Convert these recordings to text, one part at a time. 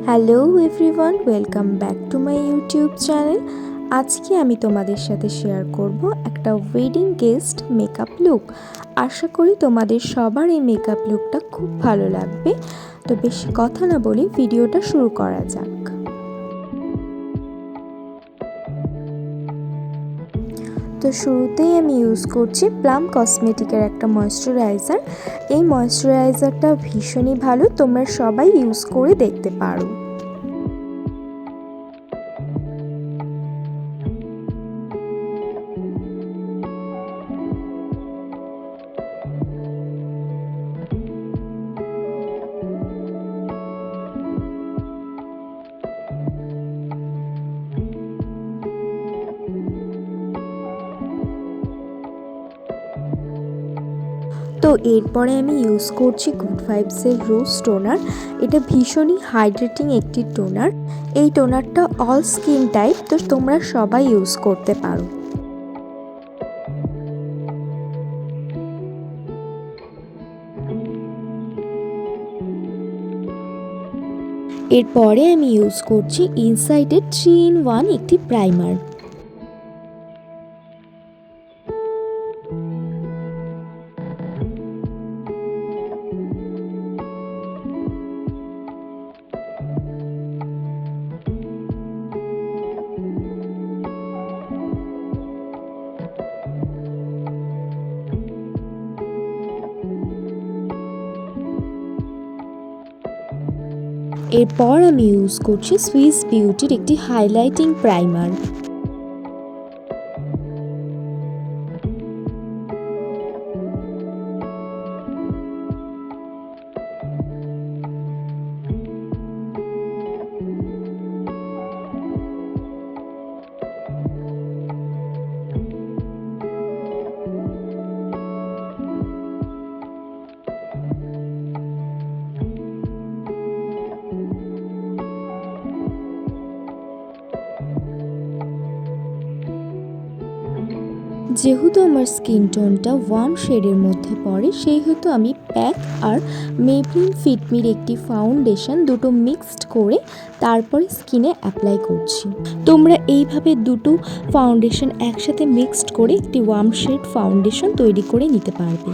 Hello everyone, welcome back to my YouTube channel. আজকে আমি তোমাদের সাথে শেয়ার করব একটা ওয়েডিং গেস্ট মেকআপ লুক। আশা করি তোমাদের সবার এই মেকআপ লুকটা খুব ভালো লাগবে। তো বেশি কথা না বলে ভিডিওটা শুরু করা যাক। তো শুরুতেই আমি ইউজ করছি প্লাম কসমেটিকের একটা ময়শ্চারাইজার। এই ময়শ্চারাইজারটা ভীষণই ভালো, তোমরা সবাই ইউজ করে দেখতে পারো। তো এরপরে আমি ইউজ করছি গুড ভাইবসের রোজ টোনার। এটা ভীষণই হাইড্রেটিং একটি টোনার। এই টোনারটা অল স্কিন টাইপ, তো তোমরা সবাই ইউজ করতে পারো। এরপরে আমি ইউজ করছি ইনসাইডের 3-in-1 একটি প্রাইমার। এরপর আমি ইউজ করছি সুইস বিউটির একটি হাইলাইটিং প্রাইমার। যেহেতু আমার স্কিন টোনটা ওয়ার্ম শেডের মধ্যে পড়ে, সেহেতু আমি প্যাক আর মেবলিন ফিটমির একটি ফাউন্ডেশন দুটো মিক্সড করে তারপরে স্কিনে অ্যাপ্লাই করছি। তোমরা এইভাবে দুটো ফাউন্ডেশন একসাথে মিক্সড করে একটি ওয়ার্ম শেড ফাউন্ডেশন তৈরি করে নিতে পারবে।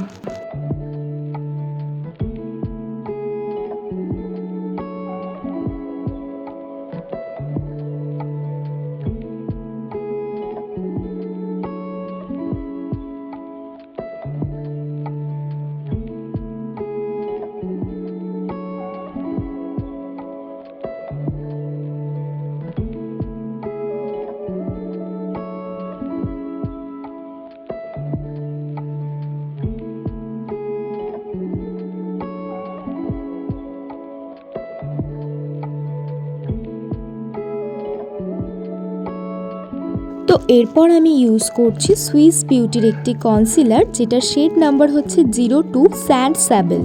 তো এরপর আমি ইউজ করছি সুইস বিউটির একটি কনসিলার, যেটা শেড নাম্বার হচ্ছে 02 স্যান্ড স্যাবেল।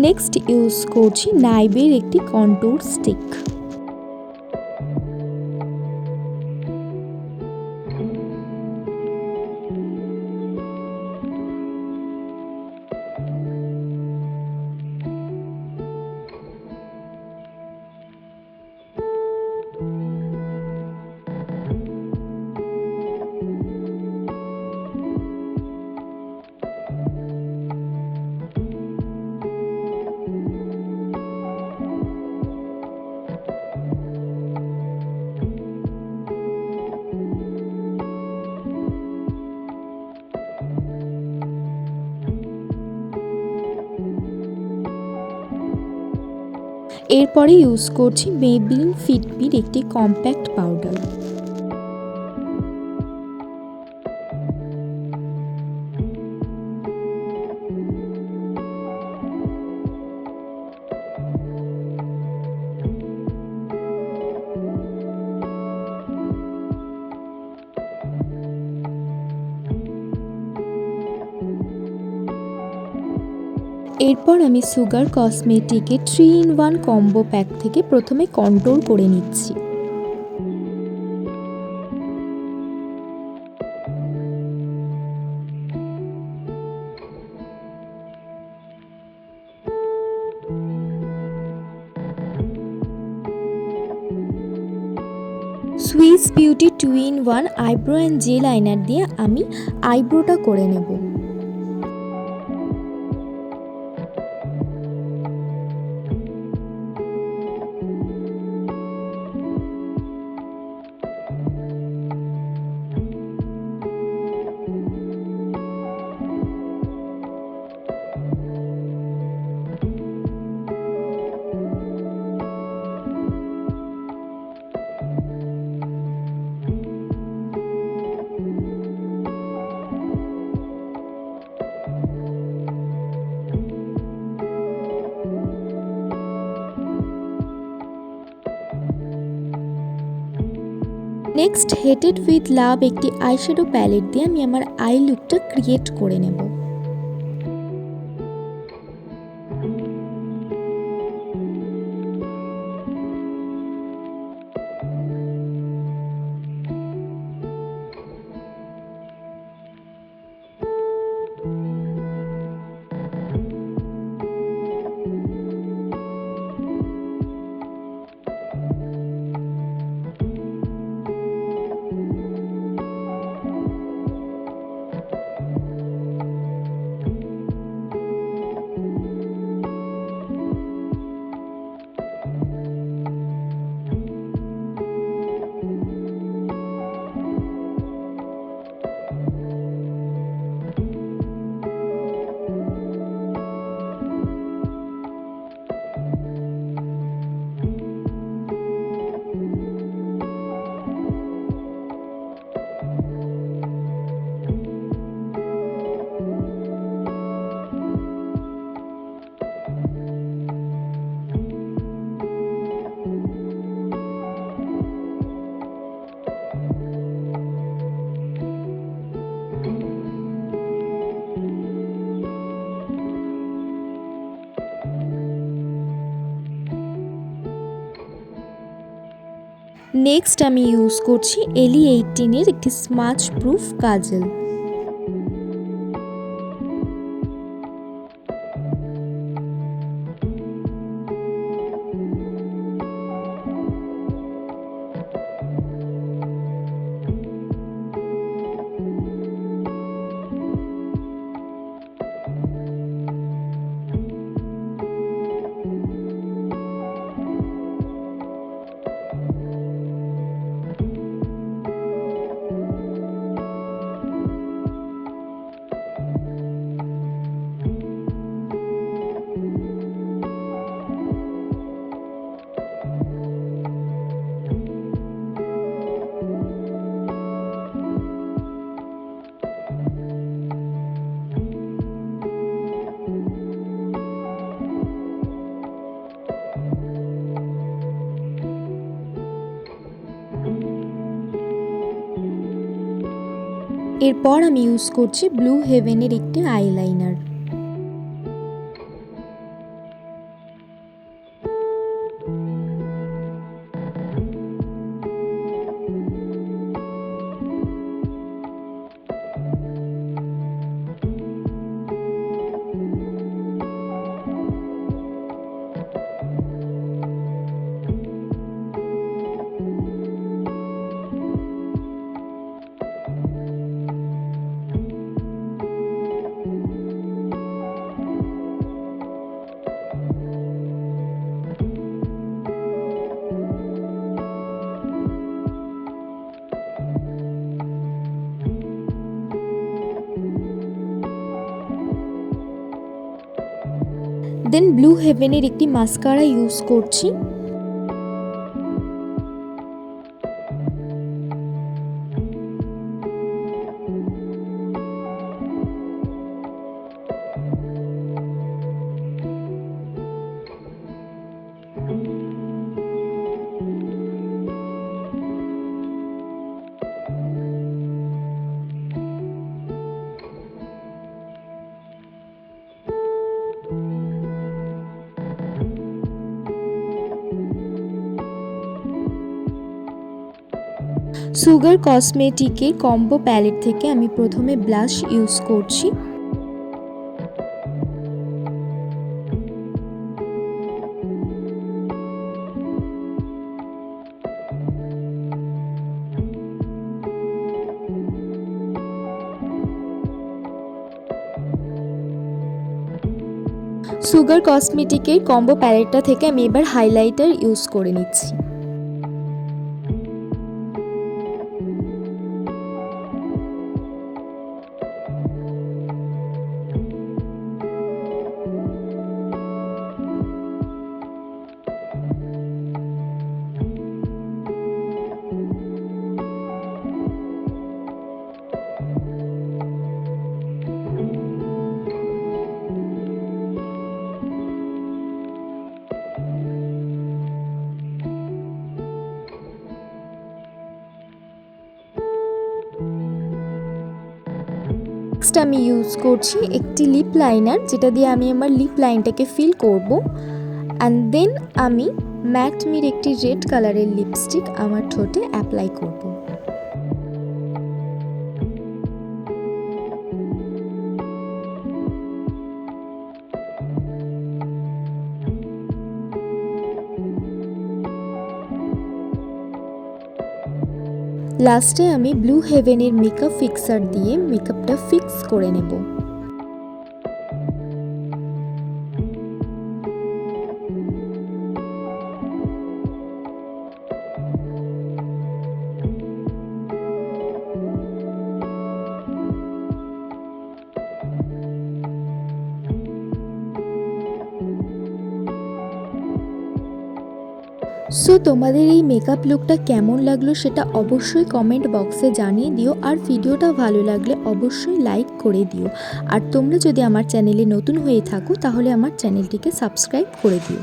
নেক্সট ইউজ করছি নাইবের একটি কন্ট্যুর স্টিক। এরপরে ইউজ করছি মেবলিন ফিটমির একটি কম্প্যাক্ট পাউডার। এরপর আমি সুগার কসমেটিকের 3-in-1 কম্বো প্যাক থেকে প্রথমে কন্ট্রোল করে নিচ্ছি। Swiss beauty 2-in-1 eyebrow and gel liner দিয়ে আমি আইব্রোটা করে নেব। নেক্সট হেটেড উইথ লাভ একটি আইশ্যাডো প্যালেট দিয়ে আমি আমার আই লুকটা ক্রিয়েট করে নেব। নেক্সট আমি ইউজ করছি এলি 18-এর একটি স্মাচ প্রুফ কাজল। এরপর আমি ইউজ করছি ব্লু হেভেনের একটি আইলাইনার। দেন ব্লু হেভেনের একটি মাস্কারা ইউজ করছি। সুগার কসমেটিকের কম্বো প্যালেট থেকে আমি প্রথমে ব্লাশ ইউজ করছি। সুগার কসমেটিকের কম্বো প্যালেটটা থেকে আমি এবার হাইলাইটার ইউজ করে নিচ্ছি। নেক্সট আমি ইউজ করছি একটি লিপ লাইনার, যেটা দিয়ে আমি আমার লিপ লাইনটাকে ফিল করব। অ্যান্ড দেন আমি ম্যাটমির একটি রেড কালারের লিপস্টিক আমার ঠোঁটে অ্যাপ্লাই করব। লাস্টে আমি ব্লু হেভেনের মেকআপ ফিক্সার দিয়ে মেকআপটা ফিক্স করে নেব। সো তোমাদের এই মেকআপ লুকটা কেমন লাগলো সেটা অবশ্যই কমেন্ট বক্সে জানিয়ে দিও। আর ভিডিওটা ভালো লাগলে অবশ্যই লাইক করে দিও। আর তোমরা যদি আমার চ্যানেলে নতুন হয়ে থাকো তাহলে আমার চ্যানেলটিকে সাবস্ক্রাইব করে দিও।